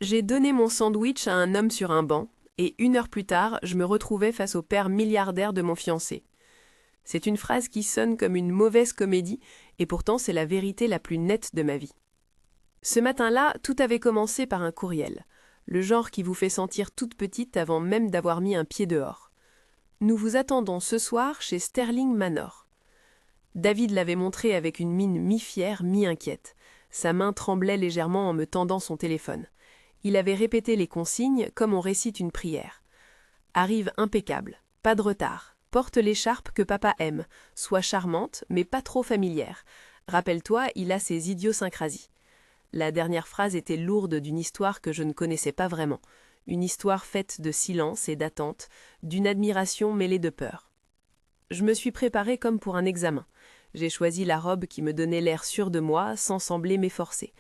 J'ai donné mon sandwich à un homme sur un banc, et 1 heure plus tard, je me retrouvais face au père milliardaire de mon fiancé. C'est une phrase qui sonne comme une mauvaise comédie, et pourtant c'est la vérité la plus nette de ma vie. Ce matin-là, tout avait commencé par un courriel, le genre qui vous fait sentir toute petite avant même d'avoir mis un pied dehors. Nous vous attendons ce soir chez Sterling Manor. David l'avait montré avec une mine mi-fière, mi-inquiète. Sa main tremblait légèrement en me tendant son téléphone. Il avait répété les consignes comme on récite une prière. Arrive impeccable, pas de retard, porte l'écharpe que papa aime, sois charmante mais pas trop familière. Rappelle-toi, il a ses idiosyncrasies. La dernière phrase était lourde d'une histoire que je ne connaissais pas vraiment, une histoire faite de silence et d'attente, d'une admiration mêlée de peur. Je me suis préparée comme pour un examen. J'ai choisi la robe qui me donnait l'air sûr de moi sans sembler m'efforcer.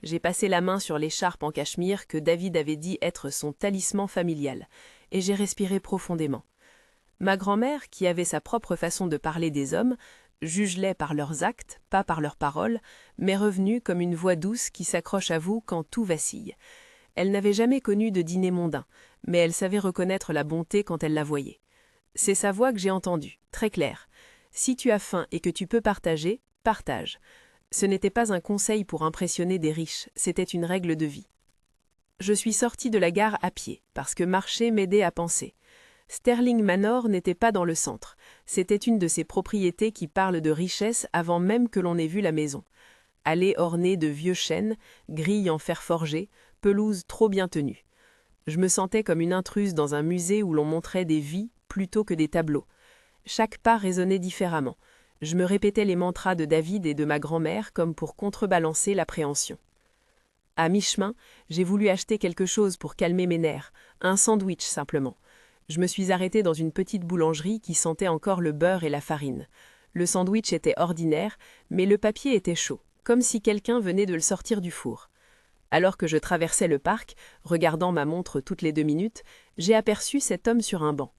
J'ai passé la main sur l'écharpe en cachemire que David avait dit être son talisman familial, et j'ai respiré profondément. Ma grand-mère, qui avait sa propre façon de parler des hommes, juge-les par leurs actes, pas par leurs paroles, m'est revenue comme une voix douce qui s'accroche à vous quand tout vacille. Elle n'avait jamais connu de dîner mondain, mais elle savait reconnaître la bonté quand elle la voyait. C'est sa voix que j'ai entendue, très claire. Si tu as faim et que tu peux partager, partage. Ce n'était pas un conseil pour impressionner des riches, c'était une règle de vie. Je suis sortie de la gare à pied, parce que marcher m'aidait à penser. Sterling Manor n'était pas dans le centre. C'était une de ces propriétés qui parlent de richesse avant même que l'on ait vu la maison. Allée ornée de vieux chênes, grilles en fer forgé, pelouse trop bien tenue. Je me sentais comme une intruse dans un musée où l'on montrait des vies plutôt que des tableaux. Chaque pas résonnait différemment. Je me répétais les mantras de David et de ma grand-mère comme pour contrebalancer l'appréhension. À mi-chemin, j'ai voulu acheter quelque chose pour calmer mes nerfs, un sandwich simplement. Je me suis arrêtée dans une petite boulangerie qui sentait encore le beurre et la farine. Le sandwich était ordinaire, mais le papier était chaud, comme si quelqu'un venait de le sortir du four. Alors que je traversais le parc, regardant ma montre toutes les 2 minutes, j'ai aperçu cet homme sur un banc.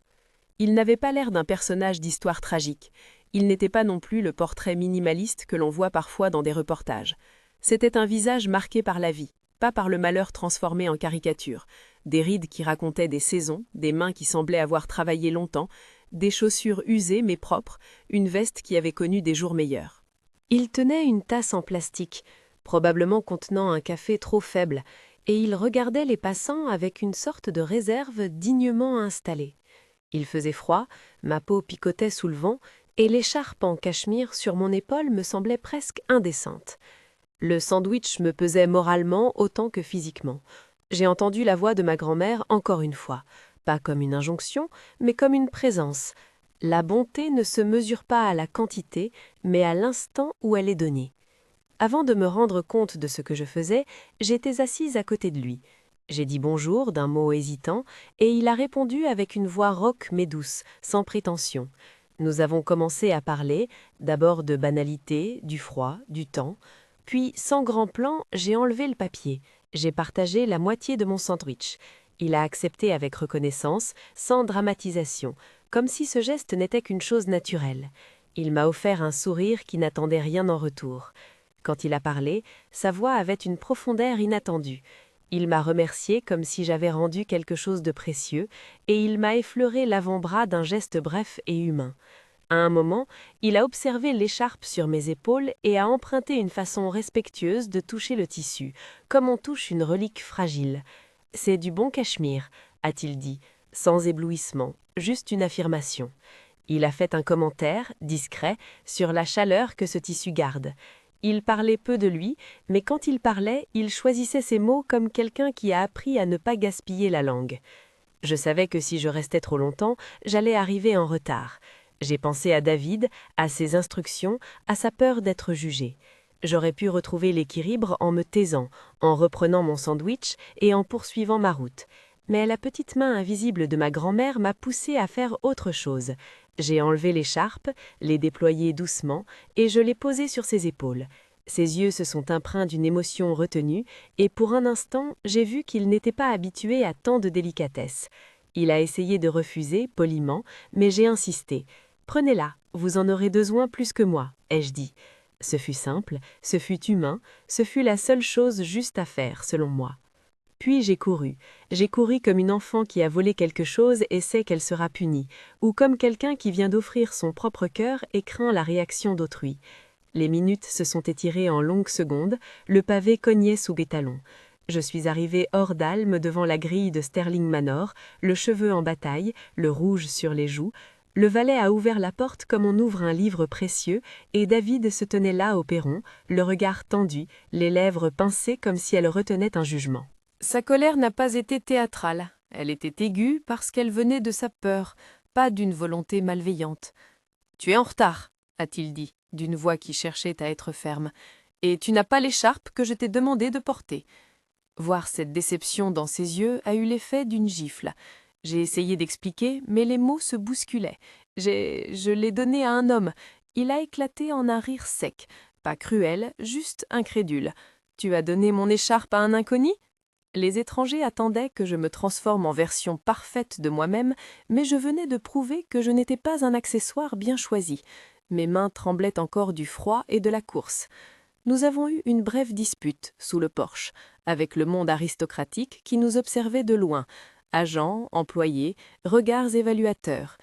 Il n'avait pas l'air d'un personnage d'histoire tragique. Il n'était pas non plus le portrait minimaliste que l'on voit parfois dans des reportages. C'était un visage marqué par la vie, pas par le malheur transformé en caricature, des rides qui racontaient des saisons, des mains qui semblaient avoir travaillé longtemps, des chaussures usées mais propres, une veste qui avait connu des jours meilleurs. Il tenait une tasse en plastique, probablement contenant un café trop faible, et il regardait les passants avec une sorte de réserve dignement installée. Il faisait froid, ma peau picotait sous le vent, et l'écharpe en cachemire sur mon épaule me semblait presque indécente. Le sandwich me pesait moralement autant que physiquement. J'ai entendu la voix de ma grand-mère encore une fois, pas comme une injonction, mais comme une présence. La bonté ne se mesure pas à la quantité, mais à l'instant où elle est donnée. Avant de me rendre compte de ce que je faisais, j'étais assise à côté de lui. J'ai dit bonjour d'un mot hésitant, et il a répondu avec une voix rauque mais douce, sans prétention. Nous avons commencé à parler, d'abord de banalité, du froid, du temps, puis, sans grand plan, j'ai enlevé le papier. J'ai partagé la moitié de mon sandwich. Il a accepté avec reconnaissance, sans dramatisation, comme si ce geste n'était qu'une chose naturelle. Il m'a offert un sourire qui n'attendait rien en retour. Quand il a parlé, sa voix avait une profondeur inattendue. Il m'a remercié comme si j'avais rendu quelque chose de précieux, et il m'a effleuré l'avant-bras d'un geste bref et humain. À un moment, il a observé l'écharpe sur mes épaules et a emprunté une façon respectueuse de toucher le tissu, comme on touche une relique fragile. « C'est du bon cachemire », a-t-il dit, sans éblouissement, juste une affirmation. Il a fait un commentaire, discret, sur la chaleur que ce tissu garde. Il parlait peu de lui, mais quand il parlait, il choisissait ses mots comme quelqu'un qui a appris à ne pas gaspiller la langue. Je savais que si je restais trop longtemps, j'allais arriver en retard. J'ai pensé à David, à ses instructions, à sa peur d'être jugé. J'aurais pu retrouver l'équilibre en me taisant, en reprenant mon sandwich et en poursuivant ma route. Mais la petite main invisible de ma grand-mère m'a poussé à faire autre chose. J'ai enlevé l'écharpe, l'ai déployée doucement, et je l'ai posée sur ses épaules. Ses yeux se sont empreints d'une émotion retenue, et pour un instant, j'ai vu qu'il n'était pas habitué à tant de délicatesse. Il a essayé de refuser, poliment, mais j'ai insisté. « Prenez-la, vous en aurez besoin plus que moi », ai-je dit. Ce fut simple, ce fut humain, ce fut la seule chose juste à faire, selon moi. Puis j'ai couru. J'ai couru comme une enfant qui a volé quelque chose et sait qu'elle sera punie, ou comme quelqu'un qui vient d'offrir son propre cœur et craint la réaction d'autrui. Les minutes se sont étirées en longues secondes, le pavé cognait sous mes talons. Je suis arrivée hors d'Alme devant la grille de Sterling Manor, le cheveu en bataille, le rouge sur les joues. Le valet a ouvert la porte comme on ouvre un livre précieux, et David se tenait là au perron, le regard tendu, les lèvres pincées comme si elle retenait un jugement. Sa colère n'a pas été théâtrale. Elle était aiguë parce qu'elle venait de sa peur, pas d'une volonté malveillante. « Tu es en retard », a-t-il dit, d'une voix qui cherchait à être ferme, « et tu n'as pas l'écharpe que je t'ai demandé de porter. » Voir cette déception dans ses yeux a eu l'effet d'une gifle. J'ai essayé d'expliquer, mais les mots se bousculaient. Je l'ai donné à un homme. Il a éclaté en un rire sec, pas cruel, juste incrédule. « Tu as donné mon écharpe à un inconnu ?» Les étrangers attendaient que je me transforme en version parfaite de moi-même, mais je venais de prouver que je n'étais pas un accessoire bien choisi. Mes mains tremblaient encore du froid et de la course. Nous avons eu une brève dispute, sous le porche, avec le monde aristocratique qui nous observait de loin, agents, employés, regards évaluateurs.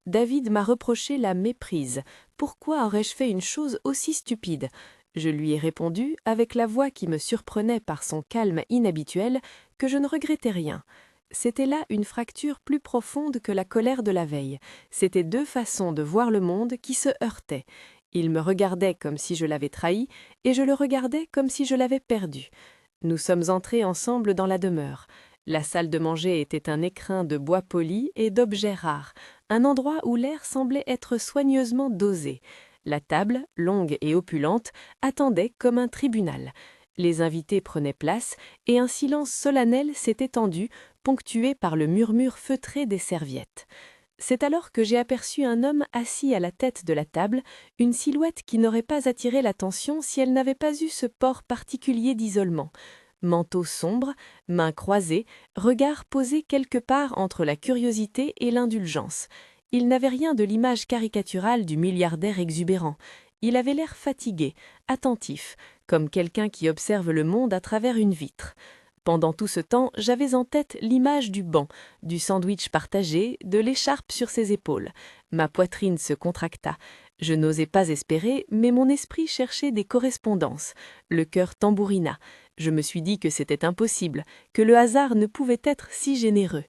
David m'a reproché la méprise. Pourquoi aurais-je fait une chose aussi stupide ? Je lui ai répondu, avec la voix qui me surprenait par son calme inhabituel, que je ne regrettais rien. C'était là une fracture plus profonde que la colère de la veille. C'étaient deux façons de voir le monde qui se heurtaient. Il me regardait comme si je l'avais trahi, et je le regardais comme si je l'avais perdu. Nous sommes entrés ensemble dans la demeure. La salle de manger était un écrin de bois poli et d'objets rares, un endroit où l'air semblait être soigneusement dosé. La table, longue et opulente, attendait comme un tribunal. Les invités prenaient place, et un silence solennel s'est étendu, ponctué par le murmure feutré des serviettes. C'est alors que j'ai aperçu un homme assis à la tête de la table, une silhouette qui n'aurait pas attiré l'attention si elle n'avait pas eu ce port particulier d'isolement. Manteau sombre, mains croisées, regard posé quelque part entre la curiosité et l'indulgence. Il n'avait rien de l'image caricaturale du milliardaire exubérant. Il avait l'air fatigué, attentif, comme quelqu'un qui observe le monde à travers une vitre. Pendant tout ce temps, j'avais en tête l'image du banc, du sandwich partagé, de l'écharpe sur ses épaules. Ma poitrine se contracta. Je n'osais pas espérer, mais mon esprit cherchait des correspondances. Le cœur tambourina. Je me suis dit que c'était impossible, que le hasard ne pouvait être si généreux.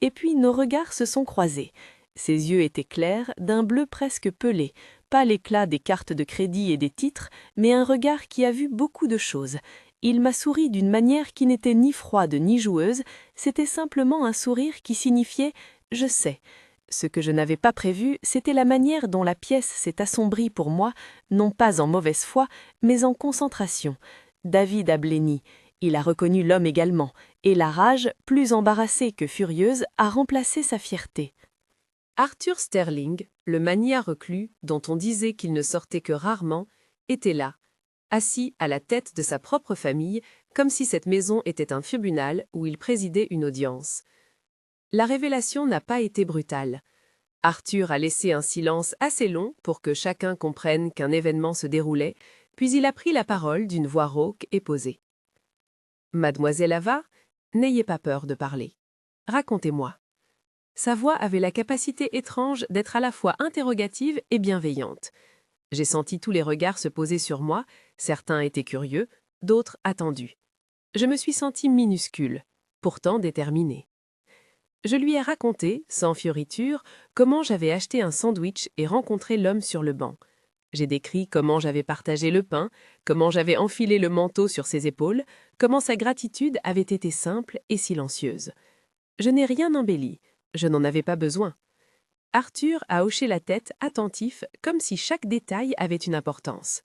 Et puis nos regards se sont croisés. Ses yeux étaient clairs, d'un bleu presque pelé, pas l'éclat des cartes de crédit et des titres, mais un regard qui a vu beaucoup de choses. Il m'a souri d'une manière qui n'était ni froide ni joueuse, c'était simplement un sourire qui signifiait « je sais ». Ce que je n'avais pas prévu, c'était la manière dont la pièce s'est assombrie pour moi, non pas en mauvaise foi, mais en concentration. David a blêmi. Il a reconnu l'homme également, et la rage, plus embarrassée que furieuse, a remplacé sa fierté. Arthur Sterling, le magnat reclus, dont on disait qu'il ne sortait que rarement, était là, assis à la tête de sa propre famille, comme si cette maison était un tribunal où il présidait une audience. La révélation n'a pas été brutale. Arthur a laissé un silence assez long pour que chacun comprenne qu'un événement se déroulait, puis il a pris la parole d'une voix rauque et posée. « Mademoiselle Ava, n'ayez pas peur de parler. Racontez-moi. » Sa voix avait la capacité étrange d'être à la fois interrogative et bienveillante. J'ai senti tous les regards se poser sur moi, certains étaient curieux, d'autres attendus. Je me suis sentie minuscule, pourtant déterminée. Je lui ai raconté, sans fioriture, comment j'avais acheté un sandwich et rencontré l'homme sur le banc. J'ai décrit comment j'avais partagé le pain, comment j'avais enfilé le manteau sur ses épaules, comment sa gratitude avait été simple et silencieuse. Je n'ai rien embelli, je n'en avais pas besoin. Arthur a hoché la tête, attentif, comme si chaque détail avait une importance.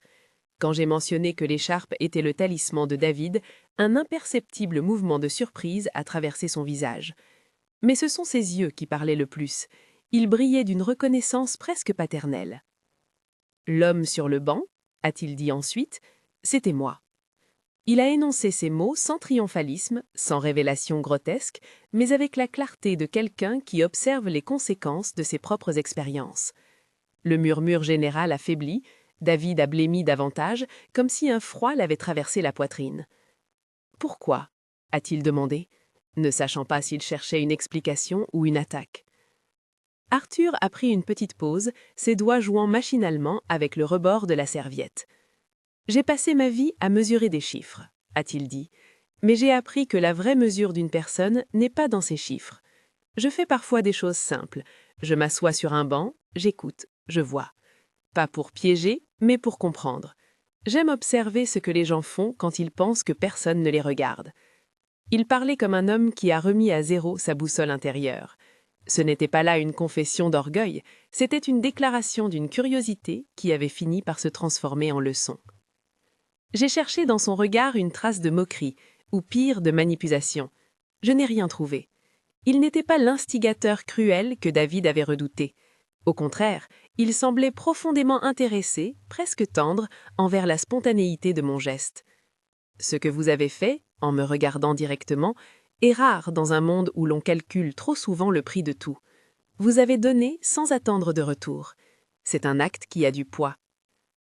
Quand j'ai mentionné que l'écharpe était le talisman de David, un imperceptible mouvement de surprise a traversé son visage. Mais ce sont ses yeux qui parlaient le plus. Ils brillaient d'une reconnaissance presque paternelle. « L'homme sur le banc » a-t-il dit ensuite, « c'était moi. » Il a énoncé ces mots sans triomphalisme, sans révélation grotesque, mais avec la clarté de quelqu'un qui observe les conséquences de ses propres expériences. Le murmure général a faibli, David a blêmi davantage, comme si un froid l'avait traversé la poitrine. « Pourquoi » a-t-il demandé. ne sachant pas s'il cherchait une explication ou une attaque. Arthur a pris une petite pause, ses doigts jouant machinalement avec le rebord de la serviette. « J'ai passé ma vie à mesurer des chiffres », a-t-il dit, « mais j'ai appris que la vraie mesure d'une personne n'est pas dans ses chiffres. Je fais parfois des choses simples. Je m'assois sur un banc, j'écoute, je vois. Pas pour piéger, mais pour comprendre. J'aime observer ce que les gens font quand ils pensent que personne ne les regarde. » Il parlait comme un homme qui a remis à zéro sa boussole intérieure. Ce n'était pas là une confession d'orgueil, c'était une déclaration d'une curiosité qui avait fini par se transformer en leçon. J'ai cherché dans son regard une trace de moquerie, ou pire, de manipulation. Je n'ai rien trouvé. Il n'était pas l'instigateur cruel que David avait redouté. Au contraire, il semblait profondément intéressé, presque tendre, envers la spontanéité de mon geste. Ce que vous avez fait, en me regardant directement, est rare dans un monde où l'on calcule trop souvent le prix de tout. Vous avez donné sans attendre de retour. C'est un acte qui a du poids.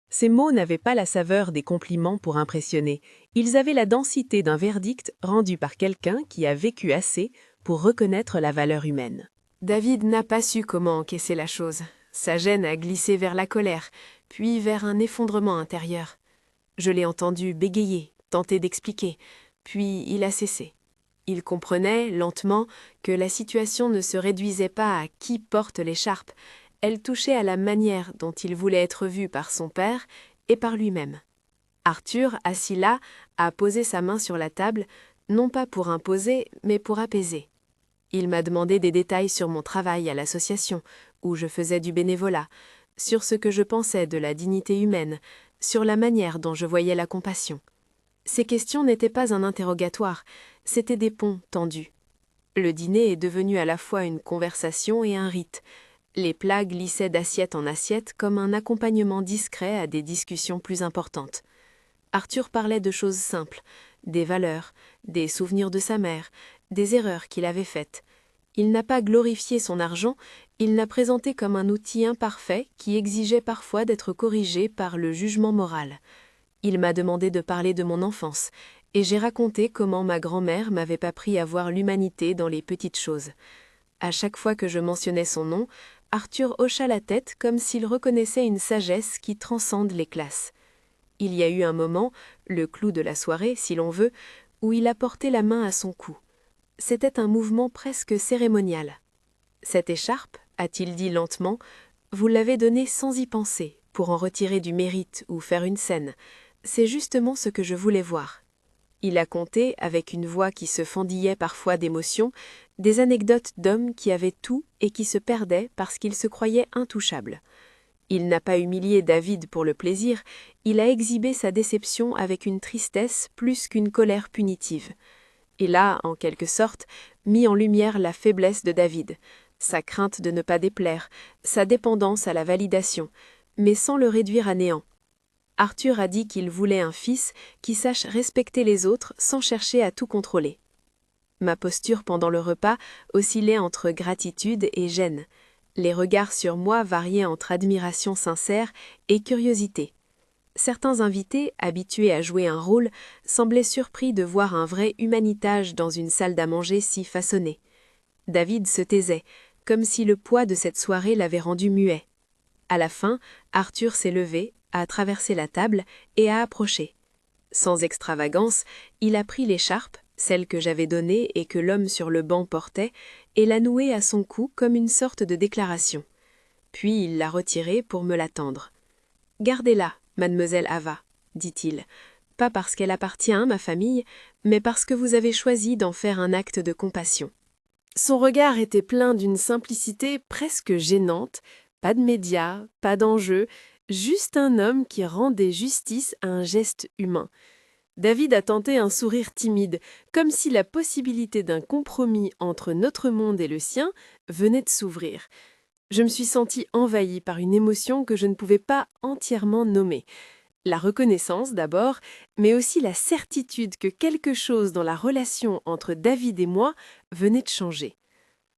Ces mots n'avaient pas la saveur des compliments pour impressionner. Ils avaient la densité d'un verdict rendu par quelqu'un qui a vécu assez pour reconnaître la valeur humaine. David n'a pas su comment encaisser la chose. Sa gêne a glissé vers la colère, puis vers un effondrement intérieur. Je l'ai entendu bégayer, tenter d'expliquer, puis il a cessé. Il comprenait, lentement, que la situation ne se réduisait pas à qui porte l'écharpe, elle touchait à la manière dont il voulait être vu par son père et par lui-même. Arthur, assis là, a posé sa main sur la table, non pas pour imposer, mais pour apaiser. Il m'a demandé des détails sur mon travail à l'association, où je faisais du bénévolat, sur ce que je pensais de la dignité humaine, sur la manière dont je voyais la compassion. Ces questions n'étaient pas un interrogatoire, c'étaient des ponts tendus. Le dîner est devenu à la fois une conversation et un rite. Les plats glissaient d'assiette en assiette comme un accompagnement discret à des discussions plus importantes. Arthur parlait de choses simples, des valeurs, des souvenirs de sa mère, des erreurs qu'il avait faites. Il n'a pas glorifié son argent, il l'a présenté comme un outil imparfait qui exigeait parfois d'être corrigé par le jugement moral. Il m'a demandé de parler de mon enfance, et j'ai raconté comment ma grand-mère m'avait appris à voir l'humanité dans les petites choses. À chaque fois que je mentionnais son nom, Arthur hocha la tête comme s'il reconnaissait une sagesse qui transcende les classes. Il y a eu un moment, le clou de la soirée, si l'on veut, où il a porté la main à son cou. C'était un mouvement presque cérémonial. « Cette écharpe, a-t-il dit lentement, vous l'avez donnée sans y penser, pour en retirer du mérite ou faire une scène. C'est justement ce que je voulais voir. » Il a conté, avec une voix qui se fendillait parfois d'émotion, des anecdotes d'hommes qui avaient tout et qui se perdaient parce qu'ils se croyaient intouchables. Il n'a pas humilié David pour le plaisir, il a exhibé sa déception avec une tristesse plus qu'une colère punitive. Il a, en quelque sorte, mis en lumière la faiblesse de David, sa crainte de ne pas déplaire, sa dépendance à la validation, mais sans le réduire à néant. Arthur a dit qu'il voulait un fils qui sache respecter les autres sans chercher à tout contrôler. Ma posture pendant le repas oscillait entre gratitude et gêne. Les regards sur moi variaient entre admiration sincère et curiosité. Certains invités, habitués à jouer un rôle, semblaient surpris de voir un vrai humanitage dans une salle d'à manger si façonnée. David se taisait, comme si le poids de cette soirée l'avait rendu muet. À la fin, Arthur s'est levé, a traversé la table et a approché. Sans extravagance, il a pris l'écharpe, celle que j'avais donnée et que l'homme sur le banc portait, et l'a nouée à son cou comme une sorte de déclaration. Puis il l'a retirée pour me la tendre. « Gardez-la, mademoiselle Ava, dit-il, pas parce qu'elle appartient à ma famille, mais parce que vous avez choisi d'en faire un acte de compassion. » Son regard était plein d'une simplicité presque gênante, pas de médias, pas d'enjeux, juste un homme qui rendait justice à un geste humain. David a tenté un sourire timide, comme si la possibilité d'un compromis entre notre monde et le sien venait de s'ouvrir. Je me suis sentie envahie par une émotion que je ne pouvais pas entièrement nommer. La reconnaissance d'abord, mais aussi la certitude que quelque chose dans la relation entre David et moi venait de changer.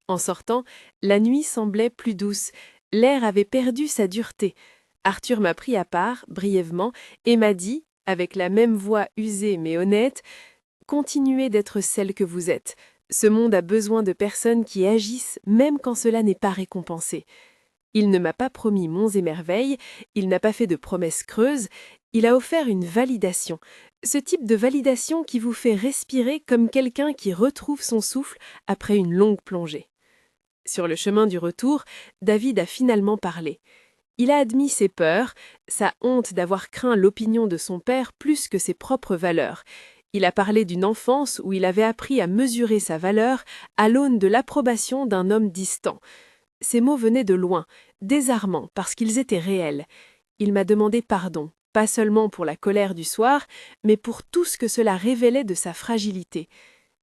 En sortant, la nuit semblait plus douce, l'air avait perdu sa dureté. Arthur m'a pris à part, brièvement, et m'a dit, avec la même voix usée mais honnête, « Continuez d'être celle que vous êtes. Ce monde a besoin de personnes qui agissent même quand cela n'est pas récompensé. Il ne m'a pas promis monts et merveilles, il n'a pas fait de promesses creuses, il a offert une validation. Ce type de validation qui vous fait respirer comme quelqu'un qui retrouve son souffle après une longue plongée. Sur le chemin du retour, David a finalement parlé. Il a admis ses peurs, sa honte d'avoir craint l'opinion de son père plus que ses propres valeurs. Il a parlé d'une enfance où il avait appris à mesurer sa valeur à l'aune de l'approbation d'un homme distant. Ces mots venaient de loin, désarmants parce qu'ils étaient réels. Il m'a demandé pardon, pas seulement pour la colère du soir, mais pour tout ce que cela révélait de sa fragilité.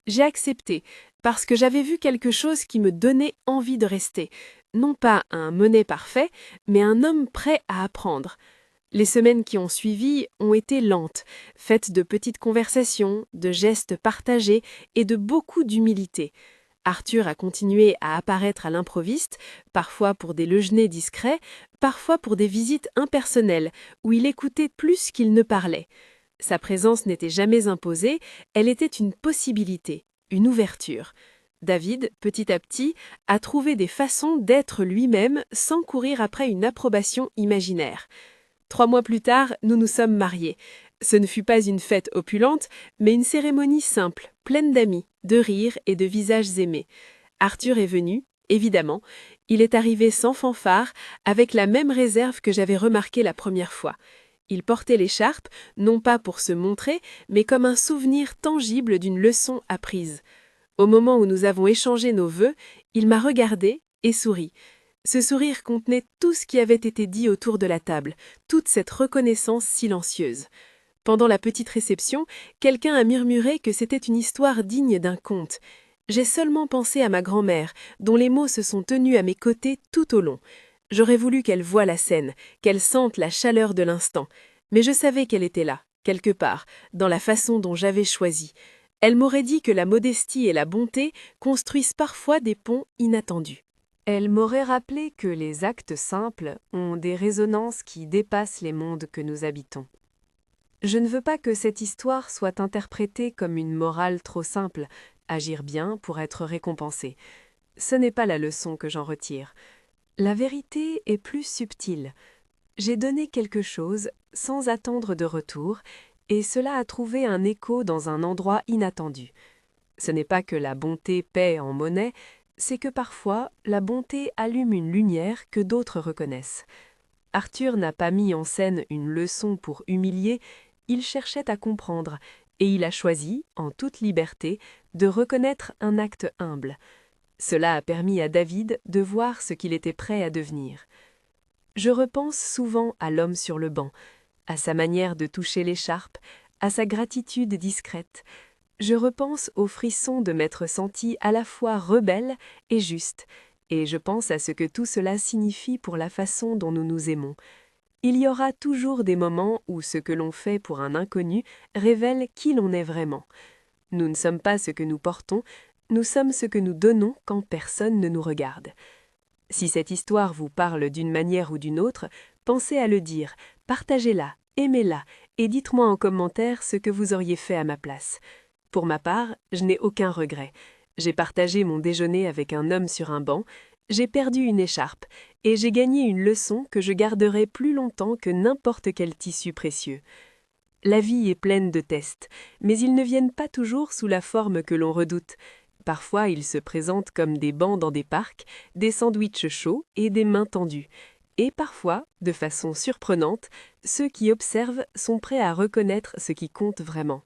J'ai accepté, parce que j'avais vu quelque chose qui me donnait envie de rester. Non pas un Monet parfait, mais un homme prêt à apprendre. Les semaines qui ont suivi ont été lentes, faites de petites conversations, de gestes partagés et de beaucoup d'humilité. Arthur a continué à apparaître à l'improviste, parfois pour des lejeuner discrets, parfois pour des visites impersonnelles, où il écoutait plus qu'il ne parlait. Sa présence n'était jamais imposée, elle était une possibilité, une ouverture. David, petit à petit, a trouvé des façons d'être lui-même sans courir après une approbation imaginaire. 3 mois plus tard, nous nous sommes mariés. Ce ne fut pas une fête opulente, mais une cérémonie simple, pleine d'amis, de rires et de visages aimés. Arthur est venu, évidemment. Il est arrivé sans fanfare, avec la même réserve que j'avais remarquée la première fois. Il portait l'écharpe, non pas pour se montrer, mais comme un souvenir tangible d'une leçon apprise. Au moment où nous avons échangé nos vœux, il m'a regardé et souri. Ce sourire contenait tout ce qui avait été dit autour de la table, toute cette reconnaissance silencieuse. Pendant la petite réception, quelqu'un a murmuré que c'était une histoire digne d'un conte. J'ai seulement pensé à ma grand-mère, dont les mots se sont tenus à mes côtés tout au long. J'aurais voulu qu'elle voie la scène, qu'elle sente la chaleur de l'instant, mais je savais qu'elle était là, quelque part, dans la façon dont j'avais choisi. Elle m'aurait dit que la modestie et la bonté construisent parfois des ponts inattendus. Elle m'aurait rappelé que les actes simples ont des résonances qui dépassent les mondes que nous habitons. Je ne veux pas que cette histoire soit interprétée comme une morale trop simple, agir bien pour être récompensé. Ce n'est pas la leçon que j'en retire. La vérité est plus subtile. J'ai donné quelque chose sans attendre de retour, et cela a trouvé un écho dans un endroit inattendu. Ce n'est pas que la bonté paie en monnaie, c'est que parfois la bonté allume une lumière que d'autres reconnaissent. Arthur n'a pas mis en scène une leçon pour humilier, il cherchait à comprendre, et il a choisi, en toute liberté, de reconnaître un acte humble. Cela a permis à David de voir ce qu'il était prêt à devenir. Je repense souvent à l'homme sur le banc, à sa manière de toucher l'écharpe, à sa gratitude discrète. Je repense au frisson de m'être senti à la fois rebelle et juste, et je pense à ce que tout cela signifie pour la façon dont nous nous aimons. Il y aura toujours des moments où ce que l'on fait pour un inconnu révèle qui l'on est vraiment. Nous ne sommes pas ce que nous portons, nous sommes ce que nous donnons quand personne ne nous regarde. Si cette histoire vous parle d'une manière ou d'une autre, pensez à le dire, partagez-la, aimez-la, et dites-moi en commentaire ce que vous auriez fait à ma place. Pour ma part, je n'ai aucun regret. J'ai partagé mon déjeuner avec un homme sur un banc, j'ai perdu une écharpe, et j'ai gagné une leçon que je garderai plus longtemps que n'importe quel tissu précieux. La vie est pleine de tests, mais ils ne viennent pas toujours sous la forme que l'on redoute. Parfois, ils se présentent comme des bancs dans des parcs, des sandwichs chauds et des mains tendues. Et parfois, de façon surprenante, ceux qui observent sont prêts à reconnaître ce qui compte vraiment.